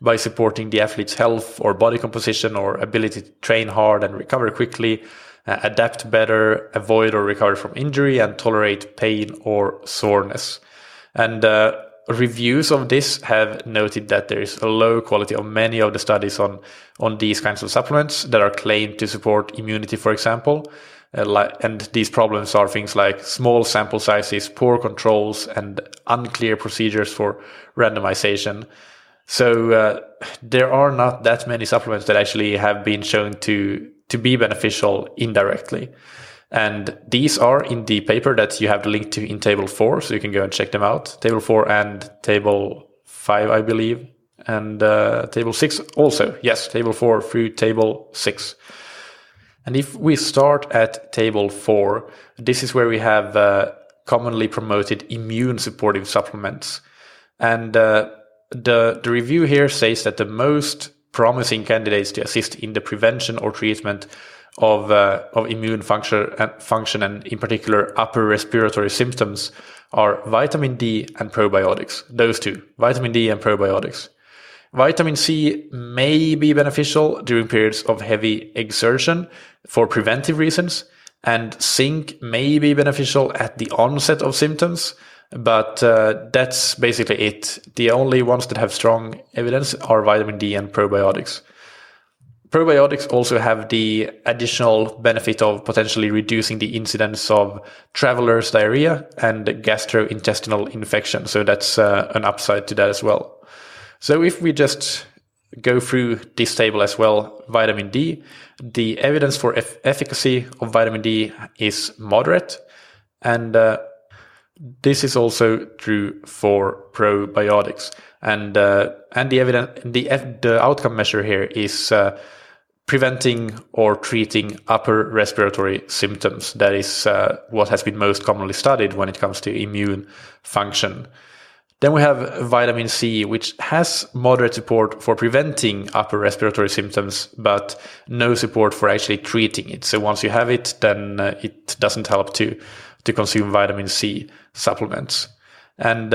by supporting the athlete's health or body composition or ability to train hard and recover quickly, adapt better, avoid or recover from injury, and tolerate pain or soreness. And reviews of this have noted that there is a low quality of many of the studies on these kinds of supplements that are claimed to support immunity, for example. And these problems are things like small sample sizes, poor controls, and unclear procedures for randomization. So there are not that many supplements that actually have been shown to be beneficial indirectly. And these are in the paper that you have the link to in table 4, so you can go and check them out. Table 4 and table 5, I believe. And table 6 also. Yes, table 4 through table 6. And if we start at table 4, this is where we have commonly promoted immune supportive supplements. And the review here says that the most promising candidates to assist in the prevention or treatment of immune function and in particular upper respiratory symptoms are vitamin D and probiotics. Those two, vitamin D and probiotics. Vitamin C may be beneficial during periods of heavy exertion for preventive reasons, and zinc may be beneficial at the onset of symptoms, but that's basically it. The only ones that have strong evidence are vitamin D and probiotics. Probiotics also have the additional benefit of potentially reducing the incidence of traveler's diarrhea and gastrointestinal infection, so that's an upside to that as well. So if we just go through this table as well. Vitamin D. The evidence for efficacy of vitamin D is moderate, and this is also true for probiotics. And the evidence, the outcome measure here is preventing or treating upper respiratory symptoms. That is what has been most commonly studied when it comes to immune function. Then we have vitamin C, which has moderate support for preventing upper respiratory symptoms, but no support for actually treating it. So once you have it, then it doesn't help to consume vitamin C supplements. And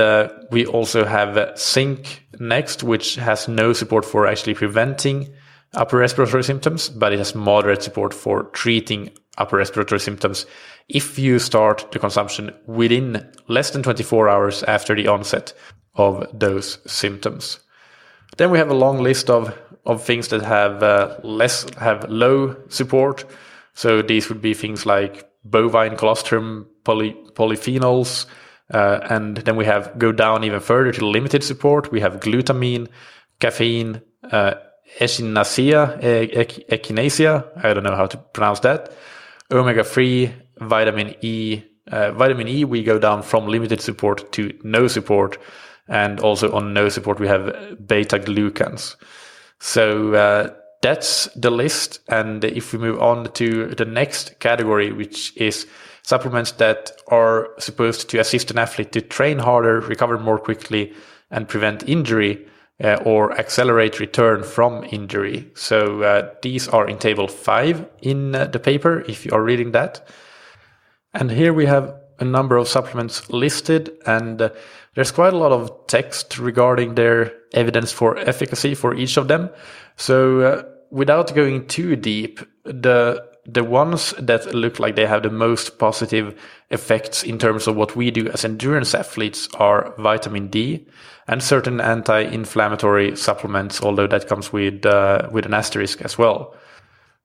we also have zinc next, which has no support for actually preventing upper respiratory symptoms, but it has moderate support for treating upper respiratory symptoms if you start the consumption within less than 24 hours after the onset of those symptoms. Then we have a long list of things that have low support. So these would be things like bovine colostrum, polyphenols, and then we go down even further to limited support. We have glutamine, caffeine, echinacea, I don't know how to pronounce that, omega-3, vitamin E. Vitamin E, we go down from limited support to no support, and also on no support we have beta-glucans. So that's the list, and if we move on to the next category, which is supplements that are supposed to assist an athlete to train harder, recover more quickly, and prevent injury, or accelerate return from injury. So these are in table 5 in the paper, if you are reading that. And here we have a number of supplements listed, and there's quite a lot of text regarding their evidence for efficacy for each of them. So without going too deep, the ones that look like they have the most positive effects in terms of what we do as endurance athletes are vitamin D and certain anti-inflammatory supplements, although that comes with an asterisk as well.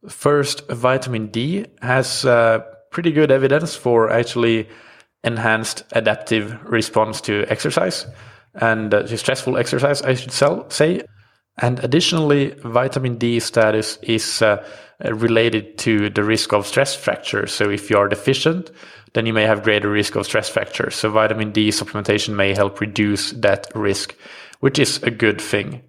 First, vitamin D has pretty good evidence for actually enhanced adaptive response to exercise and to stressful exercise, I should say. And additionally, vitamin D status is related to the risk of stress fracture. So if you are deficient, then you may have greater risk of stress fracture. So vitamin D supplementation may help reduce that risk, which is a good thing.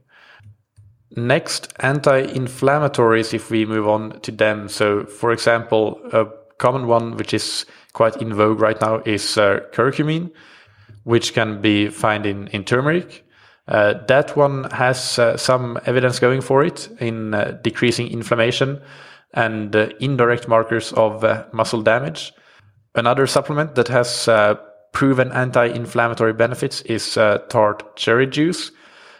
Next, anti-inflammatories, if we move on to them. So for example, a common one which is quite in vogue right now is curcumin, which can be found in turmeric. That one has some evidence going for it in decreasing inflammation and indirect markers of muscle damage. Another supplement that has proven anti-inflammatory benefits is tart cherry juice.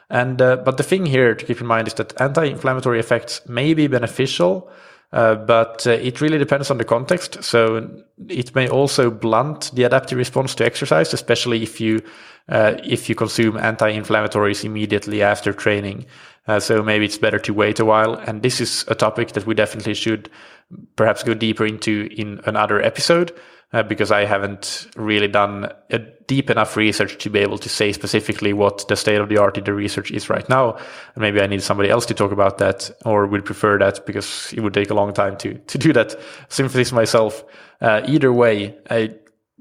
And but the thing here to keep in mind is that anti-inflammatory effects may be beneficial, but it really depends on the context. So it may also blunt the adaptive response to exercise, especially if you consume anti-inflammatories immediately after training. So maybe it's better to wait a while. And this is a topic that we definitely should perhaps go deeper into in another episode, because I haven't really done a deep enough research to be able to say specifically what the state of the art in the research is right now. And maybe I need somebody else to talk about that, or would prefer that, because it would take a long time to do that synthesis myself. Either way,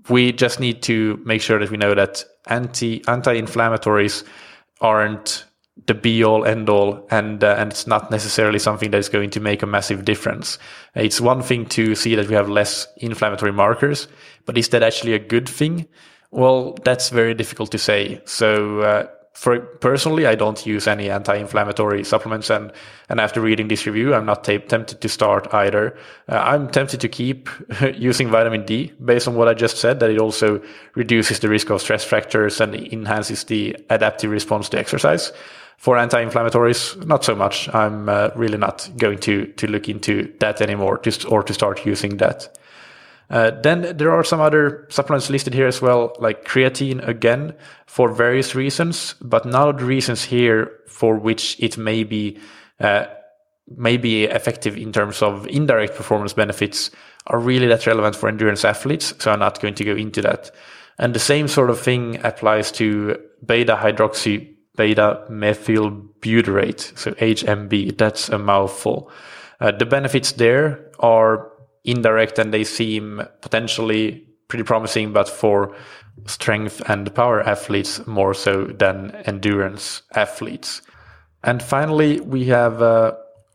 we just need to make sure that we know that anti-inflammatories aren't the be-all, end-all, and it's not necessarily something that is going to make a massive difference. It's one thing to see that we have less inflammatory markers, but is that actually a good thing? Well, that's very difficult to say. So personally, I don't use any anti-inflammatory supplements, and after reading this review, I'm not tempted to start either. I'm tempted to keep using vitamin D based on what I just said, that it also reduces the risk of stress fractures and enhances the adaptive response to exercise. For anti-inflammatories, not so much. I'm really not going to look into that anymore, or to start using that. Then there are some other supplements listed here as well, like creatine, again, for various reasons, but none of the reasons here for which it may be effective in terms of indirect performance benefits are really that relevant for endurance athletes, so I'm not going to go into that. And the same sort of thing applies to beta-hydroxybutyrate, beta methylbutyrate, so HMB. That's a mouthful. The benefits there are indirect, and they seem potentially pretty promising, but for strength and power athletes more so than endurance athletes. And finally, we have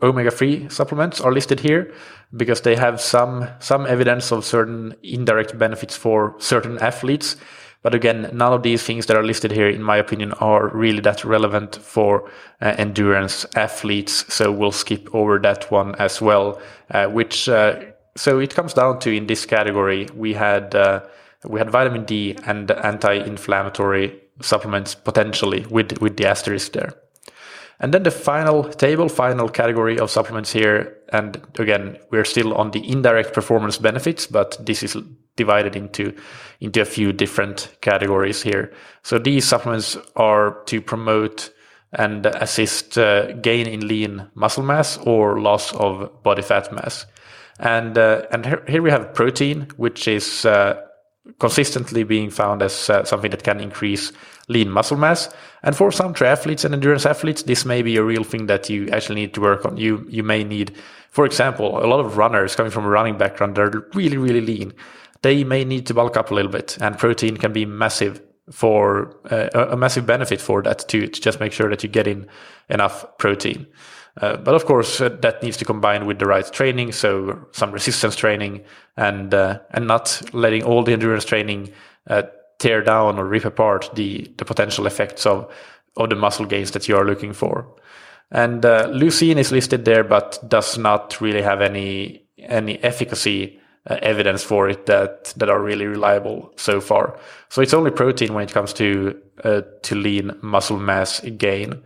omega-3 supplements are listed here because they have some evidence of certain indirect benefits for certain athletes. But again, none of these things that are listed here, in my opinion, are really that relevant for endurance athletes. So we'll skip over that one as well. So it comes down to, in this category, we had vitamin D and anti-inflammatory supplements potentially with the asterisk there. And then the final category of supplements here, and again, we're still on the indirect performance benefits, but this is divided into a few different categories here. So these supplements are to promote and assist gain in lean muscle mass or loss of body fat mass. And here we have protein, which is consistently being found as something that can increase lean muscle mass. And for some triathletes and endurance athletes, this may be a real thing that you actually need to work on. You may need, for example, a lot of runners coming from a running background, they're really, really lean. They may need to bulk up a little bit, and protein can be massive for a massive benefit for that too, to just make sure that you get in enough protein. But of course, that needs to combine with the right training, so some resistance training, and not letting all the endurance training tear down or rip apart the potential effects of the muscle gains that you are looking for. And leucine is listed there, but does not really have any efficacy evidence for it that are really reliable so far. So it's only protein when it comes to lean muscle mass gain.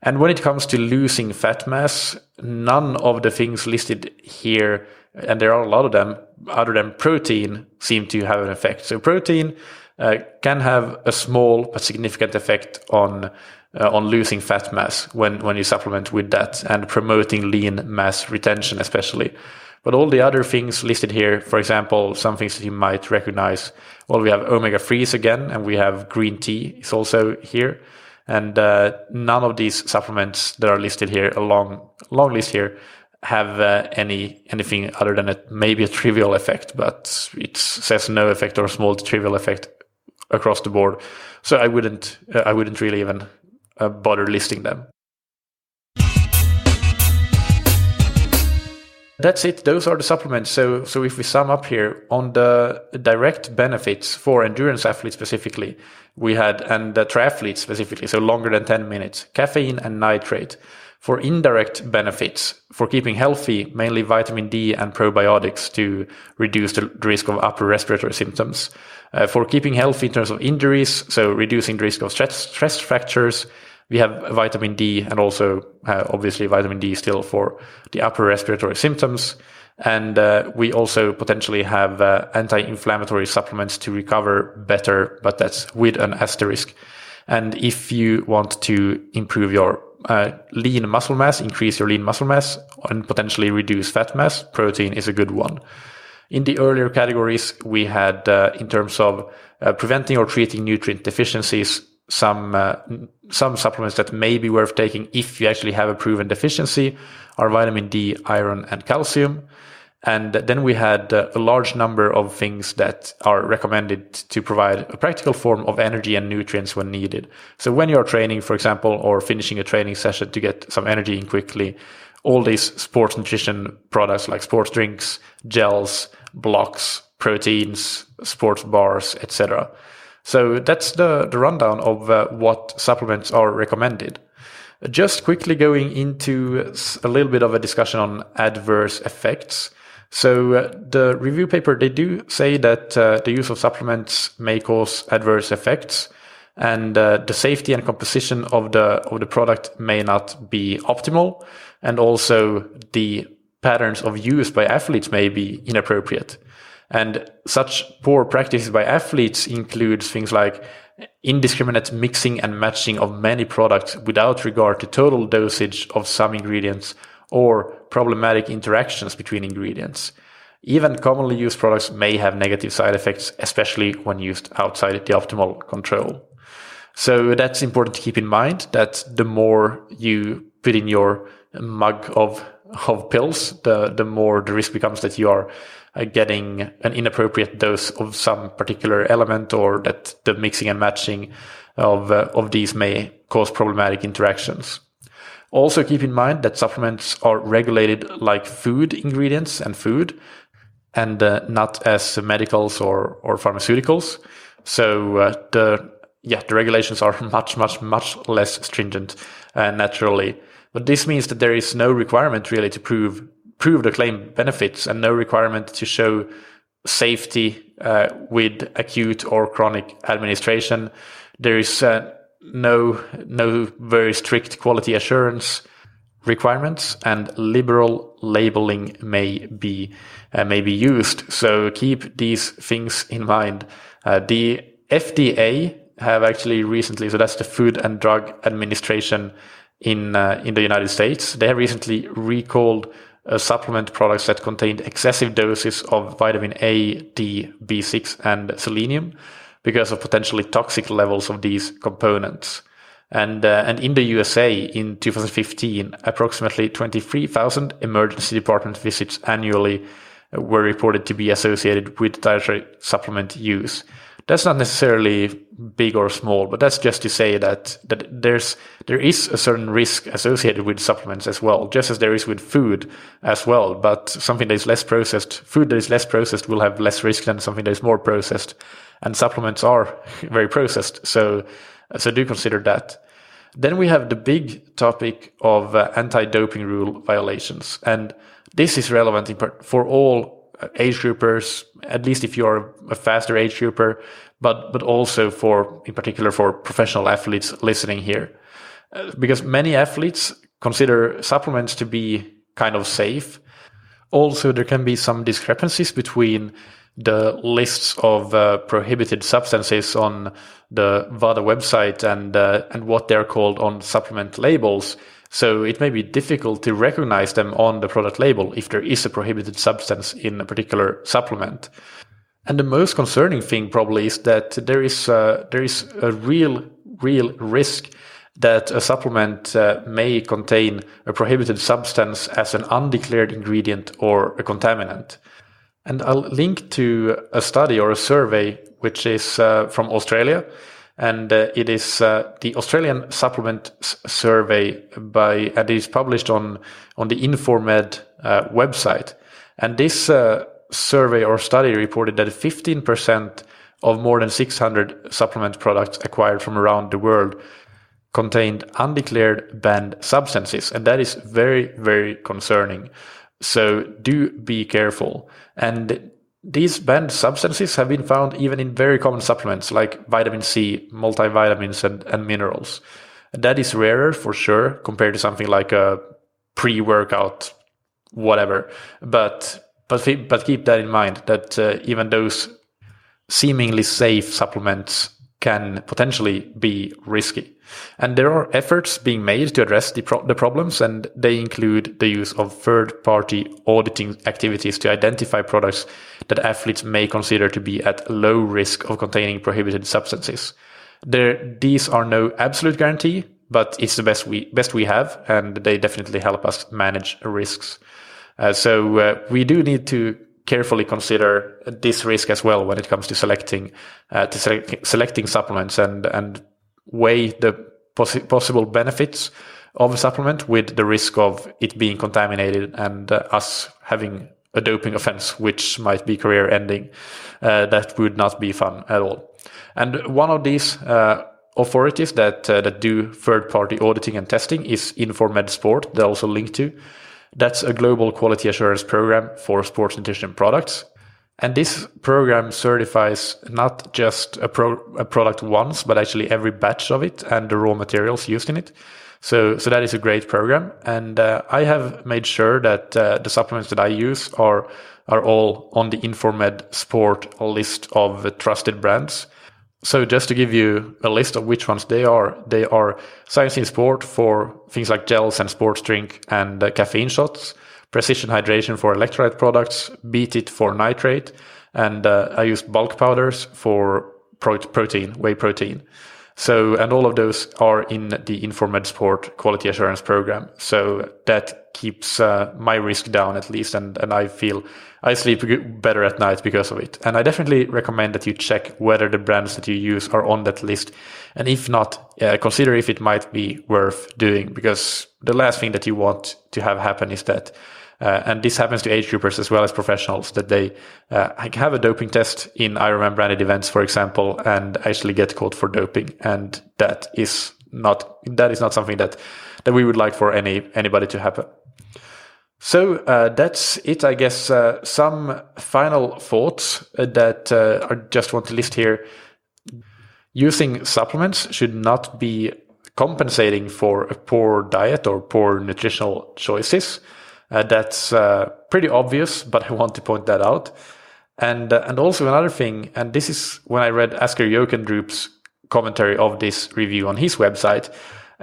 And when it comes to losing fat mass, none of the things listed here, and there are a lot of them, other than protein, seem to have an effect. So protein can have a small but significant effect on losing fat mass when you supplement with that, and promoting lean mass retention especially. But all the other things listed here, for example, some things that you might recognize, well, we have omega-3s again, and we have green tea is also here. And none of these supplements that are listed here, a long list here, have anything other than maybe a trivial effect, but it says no effect or small trivial effect across the board. So I wouldn't really even bother listing them. That's it. Those are the supplements. So if we sum up here on the direct benefits for endurance athletes specifically, we had, and the triathletes specifically, so longer than 10 minutes, caffeine and nitrate. For indirect benefits, for keeping healthy, mainly vitamin D and probiotics to reduce the risk of upper respiratory symptoms. For keeping healthy in terms of injuries, so reducing the risk of stress fractures, we have vitamin D, and also obviously vitamin D still for the upper respiratory symptoms. And we also potentially have anti-inflammatory supplements to recover better, but that's with an asterisk. And if you want to improve your lean muscle mass, increase your lean muscle mass, and potentially reduce fat mass, protein is a good one. In the earlier categories, we had, in terms of preventing or treating nutrient deficiencies, some supplements that may be worth taking if you actually have a proven deficiency are vitamin D, iron, and calcium. And then we had a large number of things that are recommended to provide a practical form of energy and nutrients when needed. So when you're training, for example, or finishing a training session to get some energy in quickly, all these sports nutrition products like sports drinks, gels, blocks, proteins, sports bars, etc. So that's the rundown of what supplements are recommended. Just quickly going into a little bit of a discussion on adverse effects. So the review paper, they do say that the use of supplements may cause adverse effects, and the safety and composition of the product may not be optimal, and also the patterns of use by athletes may be inappropriate. And such poor practices by athletes includes things like indiscriminate mixing and matching of many products without regard to total dosage of some ingredients, or problematic interactions between ingredients. Even commonly used products may have negative side effects, especially when used outside the optimal control. So that's important to keep in mind, that the more you put in your mug of pills, the more the risk becomes that you are getting an inappropriate dose of some particular element, or that the mixing and matching of these may cause problematic interactions. Also keep in mind that supplements are regulated like food ingredients and food, and not as medicals or pharmaceuticals. So the regulations are much less stringent naturally. But this means that there is no requirement really to prove the claimed benefits, and no requirement to show safety with acute or chronic administration. There is no very strict quality assurance requirements, and liberal labeling may be used. So keep these things in mind. The FDA have actually recently, so that's the Food and Drug Administration in the United States, they have recently recalled supplement products that contained excessive doses of vitamin A, D, B6, and selenium because of potentially toxic levels of these components. And in the USA in 2015, approximately 23,000 emergency department visits annually were reported to be associated with dietary supplement use. That's not necessarily big or small, but that's just to say that there is a certain risk associated with supplements as well, just as there is with food as well. But something that is less processed, food that is less processed, will have less risk than something that is more processed, and supplements are very processed. So do consider that. Then we have the big topic of anti-doping rule violations, and this is relevant for all age groupers, at least if you are a faster age grouper, but also in particular for professional athletes listening here. Because many athletes consider supplements to be kind of safe. Also, there can be some discrepancies between the lists of prohibited substances on the WADA website and what they're called on supplement labels. So it may be difficult to recognize them on the product label if there is a prohibited substance in a particular supplement. And the most concerning thing probably is that there is a real risk that a supplement may contain a prohibited substance as an undeclared ingredient or a contaminant. And I'll link to a study or a survey which is from Australia. And it is the Australian Supplement Survey and it is published on the Informed website. And this survey or study reported that 15% of more than 600 supplement products acquired from around the world contained undeclared banned substances. And that is very, very concerning. So do be careful. And these banned substances have been found even in very common supplements like vitamin C, multivitamins, and minerals. That is rarer for sure compared to something like a pre-workout whatever. But keep that in mind, that even those seemingly safe supplements can potentially be risky. And there are efforts being made to address the problems, and they include the use of third-party auditing activities to identify products that athletes may consider to be at low risk of containing prohibited substances. These are no absolute guarantee, but it's the best we have, and they definitely help us manage risks. So we do need to carefully consider this risk as well when it comes to selecting supplements and weigh the possible benefits of a supplement with the risk of it being contaminated and us having a doping offense, which might be career ending. That would not be fun at all. And one of these authorities that do third-party auditing and testing is Informed Sport. They also link to. That's a global quality assurance program for sports nutrition products. And this program certifies not just a product once, but actually every batch of it and the raw materials used in it. So that is a great program. And I have made sure that the supplements that I use are all on the Informed Sport list of trusted brands. So just to give you a list of which ones they are Science in Sport for things like gels and sports drink and caffeine shots, Precision Hydration for electrolyte products, Beat It for nitrate, and I use bulk powders for protein, whey protein. So, and all of those are in the Informed Sport Quality Assurance Program. So that keeps my risk down at least, and I feel I sleep better at night because of it. And I definitely recommend that you check whether the brands that you use are on that list. And if not, consider if it might be worth doing, because the last thing that you want to have happen is that and this happens to age groupers as well as professionals, that they have a doping test in Ironman branded events, for example, and actually get caught for doping. And that is not something that we would like for anybody to happen. So that's it, I guess. Some final thoughts that I just want to list here. Using supplements should not be compensating for a poor diet or poor nutritional choices. That's pretty obvious, but I want to point that out. And also another thing, and this is when I read Asker Jokendroop's commentary of this review on his website.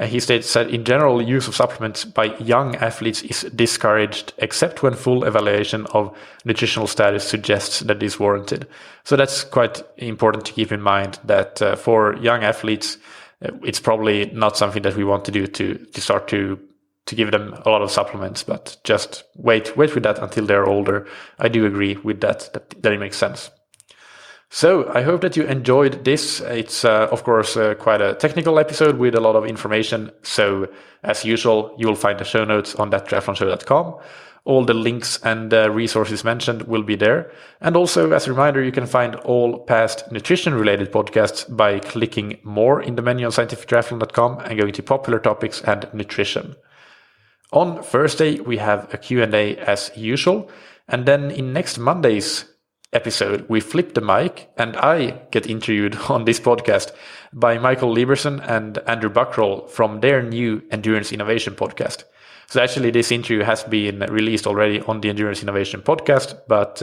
He states that in general, use of supplements by young athletes is discouraged, except when full evaluation of nutritional status suggests that it is warranted. So that's quite important to keep in mind, that for young athletes, it's probably not something that we want to do to start to give them a lot of supplements, but just wait with that until they're older. I do agree with that it makes sense. So I hope that you enjoyed this. It's, of course, quite a technical episode with a lot of information. So as usual, you will find the show notes on thattriathlonshow.com. All the links and resources mentioned will be there. And also, as a reminder, you can find all past nutrition-related podcasts by clicking more in the menu on scientifictriathlon.com and going to popular topics and nutrition. On Thursday, we have a Q&A as usual. And then in next Monday's episode, we flip the mic and I get interviewed on this podcast by Michael Lieberson and Andrew Buckroll from their new Endurance Innovation podcast. So actually this interview has been released already on the Endurance Innovation podcast, but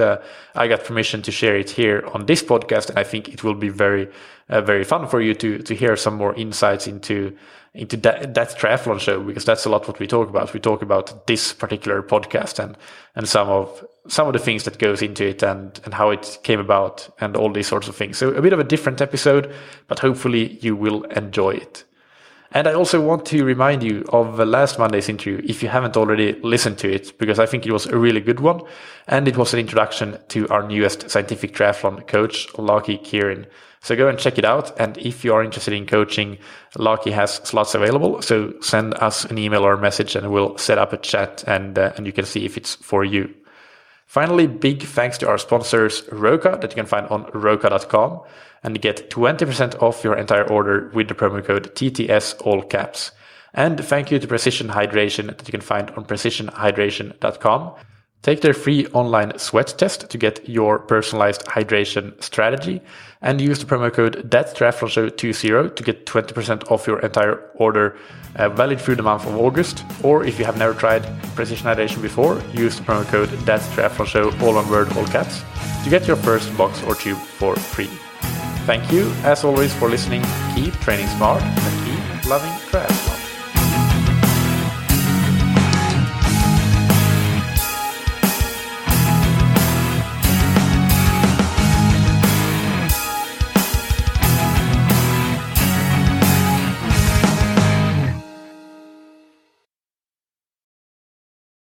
I got permission to share it here on this podcast. And I think it will be very, very fun for you to hear some more insights into that triathlon show, because that's a lot what we talk about. We talk about this particular podcast and some of the things that goes into it and how it came about and all these sorts of things. So a bit of a different episode, but hopefully you will enjoy it. And I also want to remind you of last Monday's interview, if you haven't already listened to it, because I think it was a really good one. And it was an introduction to our newest scientific triathlon coach, Laki Kieran. So go and check it out. And if you are interested in coaching, Laki has slots available. So send us an email or a message and we'll set up a chat and you can see if it's for you. Finally, big thanks to our sponsors, Roka, that you can find on roka.com, and get 20% off your entire order with the promo code TTS all caps. And thank you to Precision Hydration that you can find on precisionhydration.com. Take their free online sweat test to get your personalized hydration strategy, and use the promo code That Triathlon Show 20 to get 20% off your entire order, valid through the month of August. Or if you have never tried Precision Hydration before, use the promo code That Triathlon Show, all one word, all caps, to get your first box or tube for free. Thank you, as always, for listening. Keep training smart and keep loving triathlon.